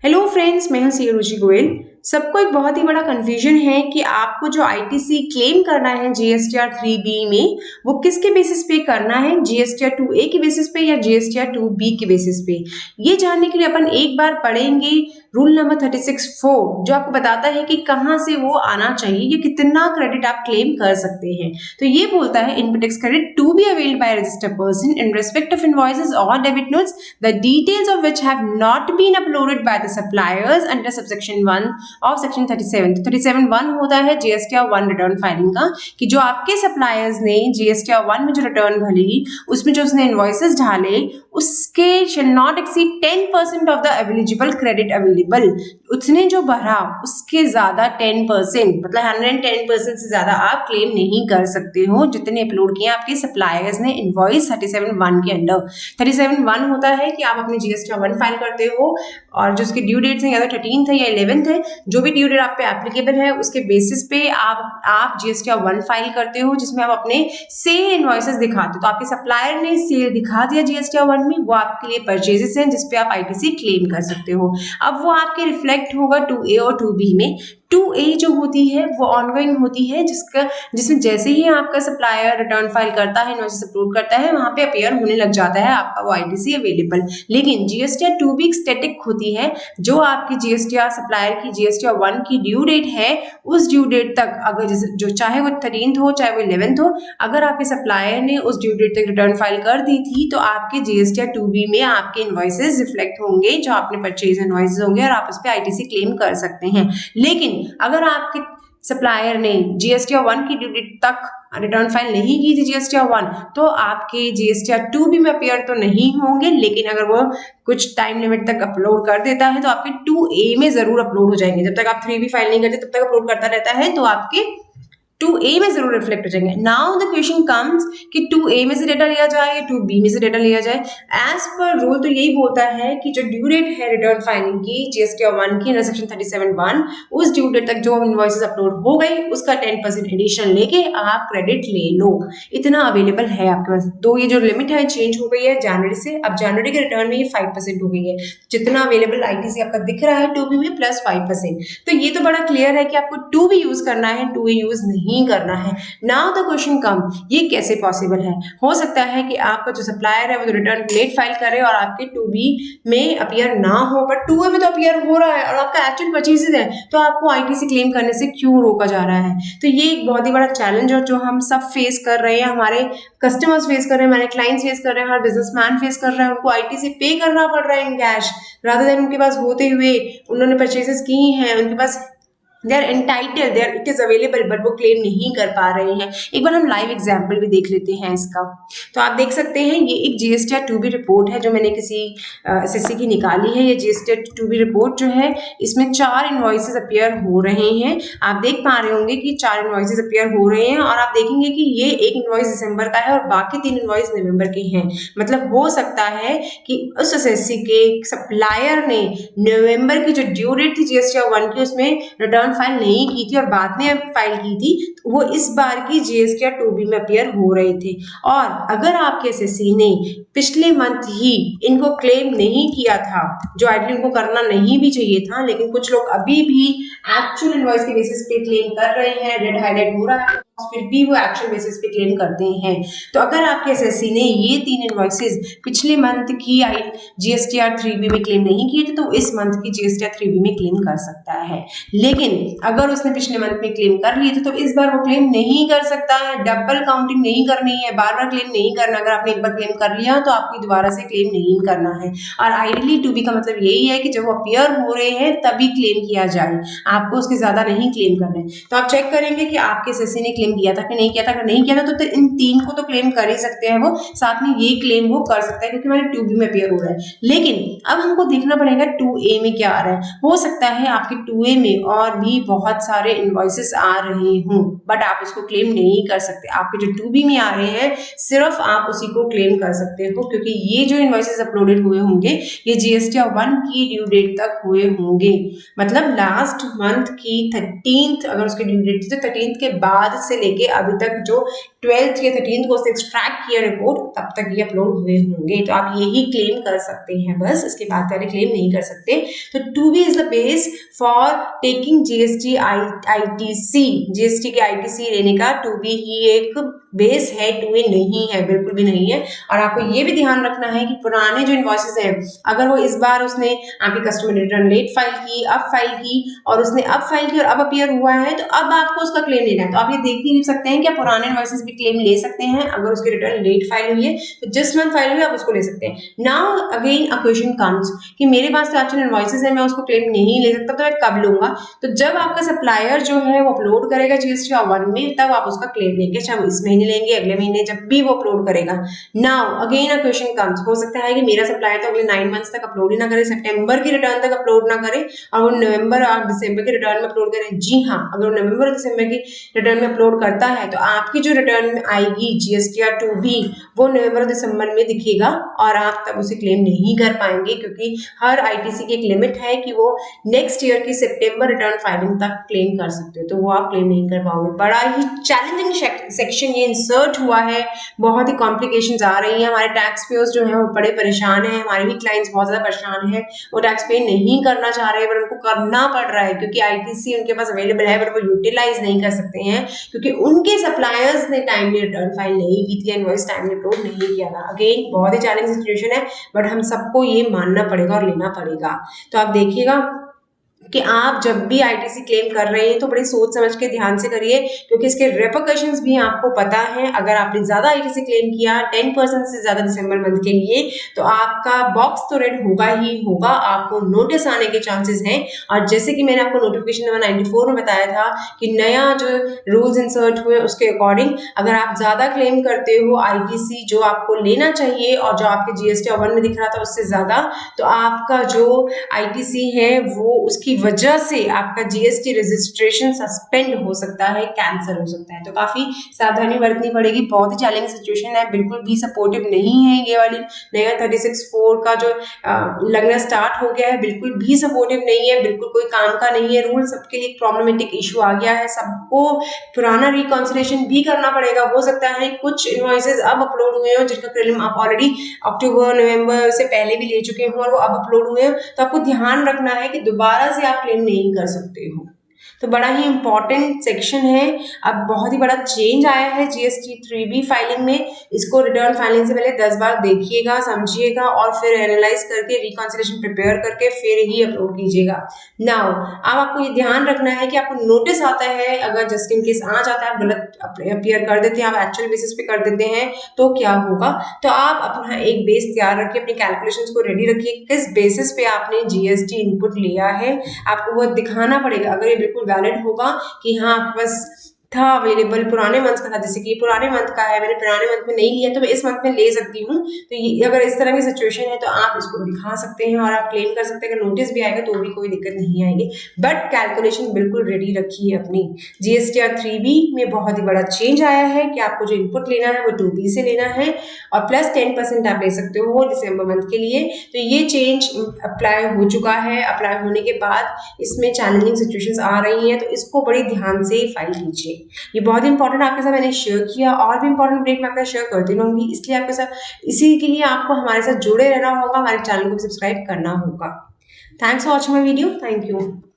Hello friends, मैं हूं सी रुचि गोयल। सबको एक बहुत ही बड़ा कंफ्यूजन है कि आपको जो आईटीसी क्लेम करना है जीएसटीआर 3B में, वो किसके बेसिस पे करना है, जीएसटीआर 2A के बेसिस पे या जीएसटीआर 2B के बेसिस पे। ये जानने के लिए अपन एक बार पढ़ेंगे रूल नंबर 36(4) जो आपको बताता है कि कहाँ से वो आना चाहिए, ये कितना क्रेडिट आप क्लेम कर सकते हैं। तो ये बोलता है input tax credit to be availed by registered person in respect of invoices और debit notes the details of which have not been uploaded by the suppliers under subsection 1 of section 37। 37(1) होता है जीएसटीआर 1 रिटर्न फाइलिंग का, कि जो आपके suppliers ने GSTR 1 में जो रिटर्न भरी, उसमें जो उसने इनवॉइसेस डाले, उसके shall not exceed 10% of the eligible credit available. उसने जो भरा उसके ज्यादा 10%, मतलब 110% से ज्यादा आप क्लेम नहीं कर सकते हो जितने अपलोड किए आपके सप्लायर्स ने इनवॉइस 37(1) के अंडर। 37(1) होता है कि आप अपने जीएसटीआर 1 फाइल करते हो और जो उसकी ड्यू डेट्स है या तो 13th है या 11th है, जो भी ड्यू डेट आप पे एप्लीकेबल है उसके बेसिस पे आप जीएसटीआर 1 फाइल करते हो, जिसमें आप अपने सेल इनवॉइसेस दिखाते हो। तो आपके सप्लायर ने सेल दिखा दिया जीएसटीआर 1 में, वो आपके लिए परचेजेस हैं जिसपे आप आईटीसी क्लेम कर सकते हो। अब वो आपके रिफ्लेक्ट होगा 2A और 2B में। 2A जो होती है वो ऑनगोइंग होती है, जिसमें जैसे ही आपका सप्लायर रिटर्न फाइल करता है, इनवॉइस अपलोड करता है, वहां पे अपीयर होने लग जाता है आपका वो आईटीसी अवेलेबल। लेकिन जीएसटीआर 2B स्टैटिक होती है, जो आपकी जीएसटीआर सप्लायर की जीएसटीआर 1 की ड्यू डेट है, उस ड्यू डेट तक अगर जो चाहे वो 13th हो चाहे वो 11th हो, अगर आपके सप्लायर ने उस ड्यू डेट तक रिटर्न फाइल कर दी थी तो आपके जीएसटीआर 2B में आपके इनवॉइसेस रिफ्लेक्ट होंगे, जो आपने परचेज इनवॉइसेस होंगे और आप उस पर आईटीसी क्लेम कर सकते हैं। लेकिन अगर आपके सप्लायर ने जीएसटीआर 1 की ड्यू डेट तक रिटर्न फाइल नहीं की थी जीएसटीआर 1, तो आपके जीएसटीआर 2B में अपीयर तो नहीं होंगे, लेकिन अगर वो कुछ टाइम लिमिट तक अपलोड कर देता है तो आपके 2A में जरूर अपलोड हो जाएंगे। जब तक आप 3B फाइल नहीं करते तब तक अपलोड करता रहता है, तो आपके 2A में जरूर रिफ्लेक्ट हो जाएंगे। नाउ द क्वेश्चन कम्स कि 2A में से डेटा लिया जाए या 2B में से डेटा लिया जाए। एज पर रूल तो यही बोलता है कि जो ड्यू डेट है रिटर्न फाइलिंग की जीएसटीआर 1 की अंडर सेक्शन 37(1), उस ड्यू डेट तक जो इनवॉइसेस अपलोड हो गई उसका 10% एडिशन लेके आप क्रेडिट ले लो। इतना अवेलेबल है आपके पास। तो ये जो लिमिट है चेंज हो गई है जनवरी से, अब जनवरी के रिटर्न में ये 5% हो गई है। जितना अवेलेबल आईटीसी आपका दिख रहा है 2B में प्लस 5%। तो ये तो बड़ा क्लियर है कि आपको 2B यूज करना है, 2A यूज नहीं करना है। नाउ द क्वेश्चन कम, ये कैसे पॉसिबल है? हो सकता है कि आपका जो सप्लायर है वो रिटर्न लेट फाइल करे और आपके 2B में अपीयर ना हो, बट 2A में तो अपीयर हो रहा है और आपका एक्चुअल परचेजेस है, तो आपको आईटीसी क्लेम करने से क्यों रोका जा रहा है? तो ये एक बहुत ही बड़ा चैलेंज है जो हम सब फेस कर रहे हैं, हमारे कस्टमर्स फेस कर रहे हैं, हमारे क्लाइंट्स फेस कर रहे हैं, हमारे बिजनेसमैन फेस कर रहे हैं। उनको आईटीसी पे करना पड़ रहा है इन कैश, रादर देन उनके पास होते हुए उन्होंने परचेजेस की हैं, उनके पास they are entitled, there it is available, but वो क्लेम नहीं कर पा रहे हैं। एक बार हम लाइव एग्जांपल भी देख लेते हैं इसका। तो आप देख सकते हैं ये एक जीएसटीआर 2B रिपोर्ट है जो मैंने किसी एसएससी की निकाली है। ये जीएसटीआर 2B रिपोर्ट जो है, इसमें 4 इनवॉइसेस अपीयर हो रहे हैं। आप देख पा रहे होंगे कि 4 इनवॉइसेस अपीयर हो रहे हैं और आप देखेंगे कि ये एक इनवॉइस दिसंबर का है और बाकी 3 इनवॉइस नवंबर के हैं। मतलब हो सकता है कि उस एसएससी के सप्लायर ने नवंबर की जो ड्यू डेट थी जीएसटीआर 1 की, उसमें रिटर्न फाइल नहीं की थी और बाद में फाइल की थी, तो वो इस बार की जीएसटीआर 2B में अपीयर हो रहे थे। और अगर आपके एसएससी ने पिछले मंथ ही इनको क्लेम नहीं किया था, जो आइडियली उनको करना नहीं भी चाहिए था, लेकिन कुछ लोग अभी भी एक्चुअल इनवॉइस के बेसिस पे क्लेम कर रहे हैं, रेड हाईलाइट हो रहा है, फिर भी वो एक्चुअल बेसिस पे क्लेम करते हैं। तो अगर आपके एसएससी ने ये 3 इनवॉइसेस पिछले मंथ की जीएसटीआर 3B में क्लेम नहीं किए थे, तो इस मंथ की जीएसटीआर 3B में क्लेम कर सकता है। लेकिन अगर उसने पिछले मंथ में क्लेम कर लिए थे तो इस बार वो क्लेम नहीं कर सकता है। डबल काउंटिंग नहीं करनी है, बार बार क्लेम नहीं करना। अगर आपने एक बार क्लेम कर लिया तो आपको दोबारा से क्लेम नहीं करना है। और आइडियली 2B का मतलब यही है कि जब वो अपीयर हो रहे हैं तभी क्लेम किया जाए, आपको उसके ज्यादा नहीं क्लेम करना है। तो आप चेक करेंगे कि आपके एसएससी ने क्लेम किया था कि नहीं किया था। अगर नहीं किया था तो इन 3 को तो क्लेम कर ही सकते हैं वो, साथ में ये क्लेम वो कर सकता है क्योंकि हमारे 2B में अपीयर हो रहा है। लेकिन अब हमको देखना पड़ेगा 2A में क्या आ रहा है। हो सकता है आपके 2A में और भी बहुत सारे इनवॉइसेस आ रहे हों, बट आप उसको क्लेम नहीं कर सकते। आपके जो 2B में आ रहे हैं सिर्फ आप उसी को क्लेम कर सकते हो, क्योंकि ये जो इनवॉइसेस अपलोडेड हुए होंगे ये जीएसटीआर 1 की ड्यू डेट तक हुए होंगे। मतलब लास्ट मंथ की 13th अगर उसकी ड्यू डेट थी तो 13th के बाद से लेके अभी तक जो 12th या 13th को उसने एक्सट्रैक्ट किया रिपोर्ट, तब तक ये अपलोड हुए होंगे। तो आप यही क्लेम कर सकते हैं बस, इसके बाद पहले क्लेम नहीं कर सकते। तो 2B is the base for taking GST ITC, GST के ITC लेने का 2B ही एक बेस है, 2A नहीं है, बिल्कुल भी नहीं है। और आपको ये भी ध्यान रखना है कि पुराने जो इनवॉइसेस हैं, अगर वो इस बार उसने आपकी कस्टमर रिटर्न लेट फाइल की, अब फाइल की, और उसने अब फाइल की और अब अपीयर हुआ है, तो अब आपको उसका क्लेम लेना है। तो आप ये देख ही सकते हैं कि आप पुराने इनवॉइसेस भी क्लेम ले सकते हैं। अगर उसकी रिटर्न लेट फाइल हुई है तो जिस मंथ फाइल हुई है आप उसको ले सकते हैं। Now again a question comes कि मेरे पास तो एक्चुअल इनवॉइसेस है, मैं उसको क्लेम नहीं ले सकता, तो मैं कब लूंगा? तो जब आपका सप्लायर जो है वो अपलोड करेगा GST 1 में, तब आप उसका क्लेम लेंगे, चाहे वो इस महीने लेंगे, अगले महीने, जब भी वो अपलोड करेगा। Now again a question comes, हो सकता है कि मेरा सप्लायर तो अगले 9 मंथ्स तक अपलोड ही ना करे, सितंबर की रिटर्न तक अपलोड ना करे और वो नवंबर और दिसंबर की रिटर्न में अपलोड करें। जी हाँ, अगर वो नवंबर और दिसंबर की रिटर्न में अपलोड करता है तो आपकी जो रिटर्न में आएगी GSTR 2B वो नवंबर और दिसंबर में दिखेगा और आप तब उसे क्लेम नहीं कर पाएंगे, क्योंकि हर ITC की एक लिमिट है कि वो नेक्स्ट ईयर की सितंबर रिटर्न फाइलिंग तक क्लेम कर सकते हो, तो वो आप क्लेम नहीं कर पाओगे। बड़ा ही चैलेंजिंग सेक्शन ये इंसर्ट हुआ है, बहुत ही कॉम्प्लिकेशंस आ रही हैं, हमारे टैक्स पेयर्स जो हैं वो बड़े परेशान हैं, हमारे भी क्लाइंट्स बहुत ज़्यादा परेशान हैं, वो टैक्स पे नहीं करना चाह रहे हैं पर उनको करना पड़ रहा है क्योंकि ITC उनके पास अवेलेबल है, बट वो यूटिलाइज नहीं कर सकते हैं क्योंकि उनके सप्लायर्स ने टाइमली रिटर्न फाइल नहीं की थी, इनवॉइस टाइमली अपलोड नहीं किया था। अगेन बहुत ही चैलेंजिंग सिचुएशन है, बट हम सबको ये मानना पड़ेगा और लेना पड़ेगा। तो आप देखिएगा कि आप जब भी ITC क्लेम कर रहे हैं तो बड़ी सोच समझ के ध्यान से करिए, क्योंकि इसके रेपरकशंस भी आपको पता है। अगर आपने ज्यादा ITC क्लेम किया 10% से ज्यादा दिसंबर मंथ के लिए, तो आपका बॉक्स तो रेड होगा ही होगा, आपको नोटिस आने के चांसेस हैं। और जैसे कि मैंने आपको नोटिफिकेशन नंबर 94 में बताया था कि नया जो रूल्स इंसर्ट हुए उसके अकॉर्डिंग अगर आप ज्यादा क्लेम करते हो ITC जो आपको लेना चाहिए और जो आपके GST 1 में दिख रहा था उससे ज्यादा, तो आपका जो ITC है वो उसकी वजह से आपका GST रजिस्ट्रेशन सस्पेंड हो सकता है, कैंसिल हो सकता है। तो काफी सावधानी बरतनी पड़ेगी, बहुत ही चैलेंजिंग सिचुएशन है, बिल्कुल भी सपोर्टिव नहीं है ये वाली नया 36(4) का जो लगना स्टार्ट हो गया है, बिल्कुल भी सपोर्टिव नहीं है, बिल्कुल कोई काम का नहीं है रूल, सबके लिए प्रॉब्लमेटिक इशू आ गया है, सबको पुराना रिकॉन्सिलेशन भी करना पड़ेगा। हो सकता है कुछ इनवॉइसेस अब अपलोड हुए हो जिनका क्लेम आप ऑलरेडी अक्टूबर नवंबर से पहले भी ले चुके हो और वो अब अपलोड हुए हो, तो आपको ध्यान रखना है कि दोबारा से आप क्लेम नहीं कर सकते हो। तो बड़ा ही इंपॉर्टेंट सेक्शन है। अब बहुत ही बड़ा चेंज आया है GST 3B फाइलिंग में, इसको रिटर्न फाइलिंग से पहले 10 बार देखिएगा, समझिएगा और फिर एनालाइज करके रिकॉन्सिलेशन प्रिपेयर करके फिर ही अपलोड कीजिएगा। नाउ अब आपको ये ध्यान रखना है कि आपको नोटिस आता है, अगर जस्ट इन केस आ जाता है, आप गलत अपीयर कर देते हैं, आप एक्चुअल बेसिस पे कर देते हैं, तो क्या होगा? तो आप अपना एक बेस तैयार रखिए, अपनी कैलकुलेशंस को रेडी रखिए, किस बेसिस पे आपने GST इनपुट लिया है आपको वो दिखाना पड़ेगा। अगर ये बिल्कुल वैलिड होगा कि हाँ आपके पास था अवेलेबल, पुराने मंथ का था, जैसे कि पुराने मंथ का है, मैंने पुराने मंथ में नहीं लिया तो मैं इस मंथ में ले सकती हूँ, तो ये अगर इस तरह की सिचुएशन है तो आप इसको दिखा सकते हैं और आप क्लेम कर सकते हैं। अगर नोटिस भी आएगा तो भी कोई दिक्कत नहीं आएगी, बट कैलकुलेशन बिल्कुल रेडी रखिए अपनी। GSTR 3B में बहुत ही बड़ा चेंज आया है कि आपको जो इनपुट लेना है वो 2B से लेना है और प्लस 10% आप ले सकते हो दिसंबर मंथ के लिए। तो ये चेंज अप्लाई हो चुका है, अप्लाई होने के बाद इसमें चैलेंजिंग सिचुएशंस आ रही हैं, तो इसको बड़ी ध्यान से फाइल कीजिए। ये बहुत इंपॉर्टेंट आपके साथ मैंने शेयर किया, और भी इंपॉर्टेंट अपडेट मैं आपके साथ शेयर करती रहूंगी, इसलिए आपके साथ इसी के लिए आपको हमारे साथ जुड़े रहना होगा, हमारे चैनल को सब्सक्राइब करना होगा। Thanks for watching my video, thank you.